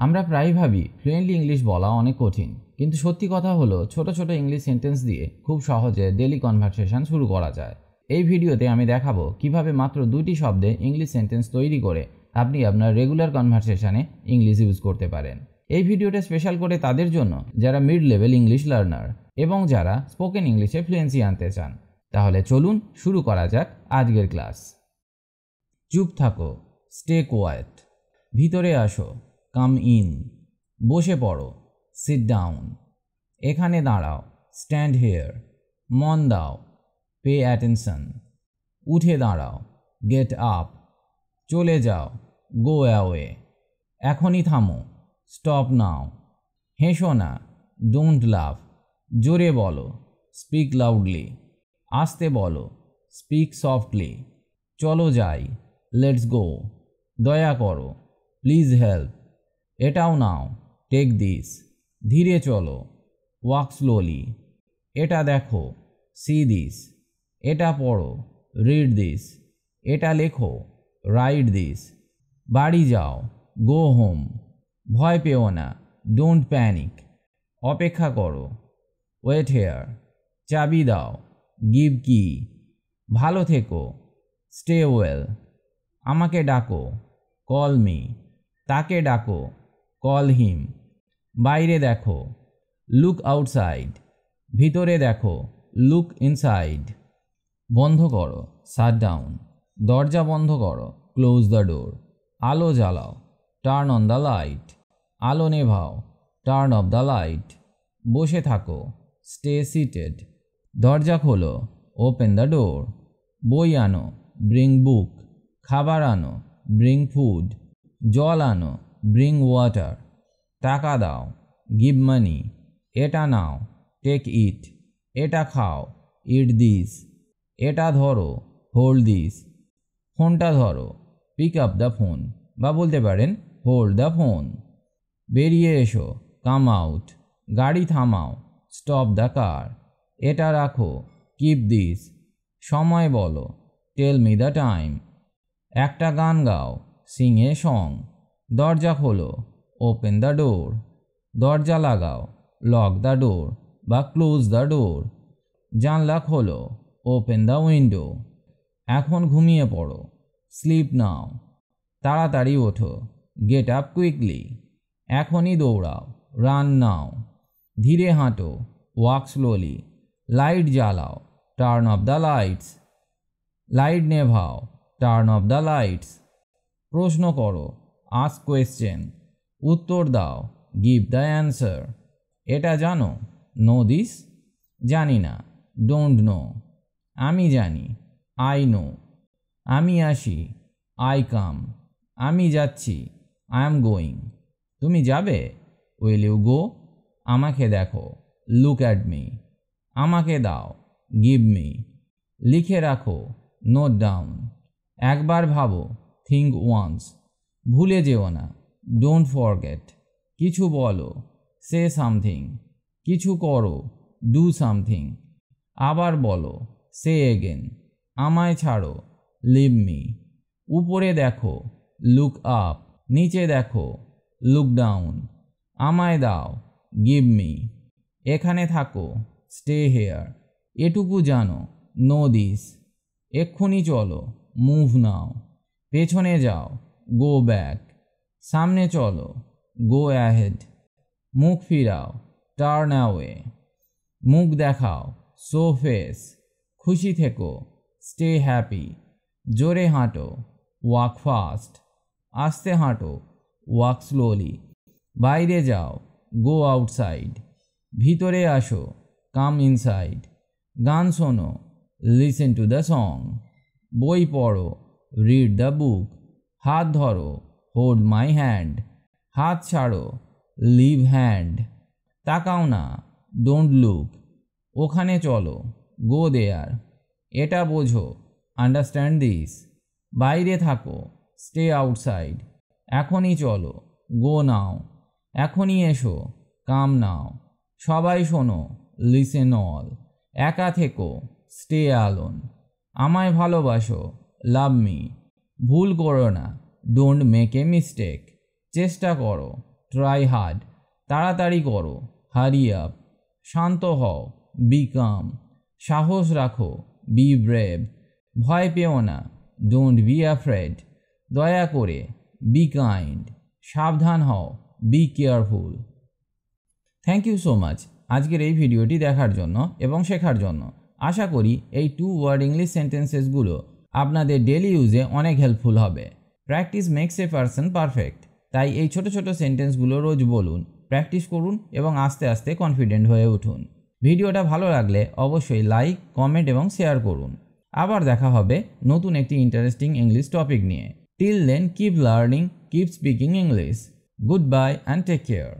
আমরা প্রায় ভাবি ফ্লুয়েন্টলি ইংলিশ বলা অনেক কঠিন, কিন্তু সত্যি কথা হলো ছোট ছোট ইংলিশ সেন্টেন্স দিয়ে খুব সহজে ডেইলি কনভারসেশন শুরু করা যায়। এই ভিডিওতে আমি দেখাবো কিভাবে মাত্র 2টি শব্দে ইংলিশ সেন্টেন্স তৈরি করে আপনি আপনার রেগুলার কনভারসেশনে ইংলিশ ইউজ করতে পারেন। এই ভিডিওটা স্পেশাল করে তাদের জন্য যারা মিড লেভেল ইংলিশ লার্নার এবং যারা স্পোকেন ইংলিশে ফ্লুয়েন্সি আনতে চান। তাহলে চলুন শুরু করা যাক আজকের ক্লাস। চুপ থাকো, স্টে কোয়াইট। ভিতরে আসো, কাম ইন। বসে পড়ো, সিট ডাউন। এখানে দাঁড়াও, স্ট্যান্ড হেয়ার। মন দাও, পে অ্যাটেনশন। উঠে দাঁড়াও, গেট আপ। চলে যাও, গো অ্যাওয়ে। এখনই থামো, স্টপ নাও। হেসো না, ডোন্ট লাভ। জোরে বলো, স্পিক লাউডলি। আস্তে বলো, স্পিক সফটলি। চলো যাই, লেটস গো। দয়া করো, প্লিজ হেল্প। এটাও নাও, টেক দিস। ধীরে চলো, ওয়াক স্লোলি। এটা দেখো, সি দিস। এটা পড়ো, রিড দিস। এটা লেখো, রাইট দিস। বাড়ি যাও, গো হোম। ভয় পেও না, ডোন্ট প্যানিক। অপেক্ষা করো, ওয়েট হেয়ার। চাবি দাও, গিভ কি। ভালো থেকো, স্টে ওয়েল। আমাকে ডাকো, কল মি। তাকে ডাকো, কল হিম। বাইরে দেখো, লুক আউটসাইড। ভিতরে দেখো, লুক ইনসাইড। বন্ধ করো, শাট ডাউন। দরজা বন্ধ করো, ক্লোজ দ্য ডোর। আলো জ্বালাও, টার্ন অন দ্য লাইট। আলো নেভাও, টার্ন অফ দ্য লাইট। বসে থাকো, স্টে সিটেড। দরজা খোলো, ওপেন দ্য ডোর। বই আনো, ব্রিং বুক। খাবার আনো, ব্রিং ফুড। জল আনো, ব্রিং ওয়াটার। টাকা দাও, গিভ মানি। এটা নাও, টেক ইট। এটা খাও, ইট দিস। এটা ধরো, হোল্ড দিস। ফোনটা ধরো, পিক আপ দ্য ফোন, বা বলতে পারেন হোল্ড দ্য ফোন। বেরিয়ে এসো, কাম আউট। গাড়ি থামাও, স্টপ দ্য কার। এটা রাখো, কিপ দিস। সময় বলো, টেল মি দ্য টাইম। একটা গান গাও, সিং এ সং। দরজা খোলো, ওপেন দ্য ডোর। দরজা লাগাও, লক দ্য ডোর, বা ক্লোজ দ্য ডোর। জানলা খোলো, ওপেন দ্য উইন্ডো। এখন ঘুমিয়ে পড়ো, স্লিপ নাও। তাড়াতাড়ি ওঠো, গেট আপ কুইকলি। এখনই দৌড়াও, রান নাও। ধীরে হাঁটো, ওয়াক স্লোলি। লাইট জ্বালাও, turn off the lights. Light নেভাও, টার্ন অফ দ্য লাইটস। প্রশ্ন করো, আস্ক কোয়েশ্চেন। উত্তর দাও, গিভ দ্য অ্যান্সার। এটা জানো, নো দিস। জানি না, ডোন্ট নো। আমি জানি, আই নো। আমি আসি, আই কাম। আমি যাচ্ছি, আই এম গোয়িং। তুমি যাবে, উইল ইউ গো। আমাকে দেখো, লুক অ্যাট মি। আমাকে দাও, গিভ মি। লিখে রাখো, নোট ডাউন। একবার ভাবো, থিঙ্ক ওয়ান্স। ভুলে যেও না, ডোন্ট ফরগেট। কিছু বলো, সে সামথিং। কিছু করো, ডু সামথিং। আবার বলো, সে এগেন। আমায় ছাড়ো, লিভ মি। উপরে দেখো, লুক আপ। নিচে দেখো, লুক ডাউন। আমায় দাও, গিভ মি। এখানে থাকো, স্টে হেয়ার। এটুকু জানো, নো দিস। এক্ষুনি চলো, মুভ নাও। পেছনে যাও, গো ব্যাক। সামনে চলো, গো অ্যাহেড। মুখ ফিরাও, টার্ন অ্যাওয়ে। মুখ দেখাও, শো ফেস। খুশি থেকো, স্টে হ্যাপি। জোরে হাঁটো, ওয়াক ফাস্ট। আস্তে হাঁটো, ওয়াক স্লোলি। বাইরে যাও, গো আউটসাইড। ভিতরে আসো, কাম ইনসাইড। গান শোনো, লিসেন টু দ্য সং। বই পড়ো, রিড দ্য বুক। হাত ধরো, হোল্ড মাই হ্যান্ড। হাত ছাড়ো, লিভ হ্যান্ড। তাকাও না, ডোন্ট লুক। ওখানে চলো, গো দেয়ার। এটা বোঝো, আন্ডারস্ট্যান্ড দিস। বাইরে থাকো, স্টে আউটসাইড। এখনই চলো, গো নাও। এখনই এসো, কাম নাও। সবাই শোনো, লিসেন অল। একা থেকো, স্টে অ্যালোন। আমায় ভালোবাসো, লাভ মি। ভুল করো না, ডোন্ট মেক এ মিস্টেক। চেষ্টা করো, ট্রাই হার্ড, তাড়াতাড়ি করো, হারি আপ, শান্ত হও, বি কাম, সাহস রাখো, বি ব্রেভ, ভয় পেও না, ডোন্ট বি অ্যাফ্রেড, দয়া করে, বি কাইন্ড, সাবধান হও, be careful. Thank you so much আজকের এই ভিডিওটি দেখার জন্য এবং শেখার জন্য। আশা করি এই 2 ওয়ার্ড ইংলিশ সেন্টেন্সেসগুলো আপনাদের ডেলি ইউজে অনেক হেল্পফুল হবে। Practice makes a person perfect, তাই এই ছোট ছোট সেন্টেন্সগুলো রোজ বলুন, প্র্যাকটিস করুন এবং আস্তে আস্তে কনফিডেন্ট হয়ে উঠুন। ভিডিওটা ভালো লাগলে অবশ্যই লাইক, কমেন্ট এবং শেয়ার করুন। আবার দেখা হবে নতুন একটি ইন্টারেস্টিং ইংলিশ টপিক নিয়ে। Till then keep learning, keep speaking English. Good bye and take care.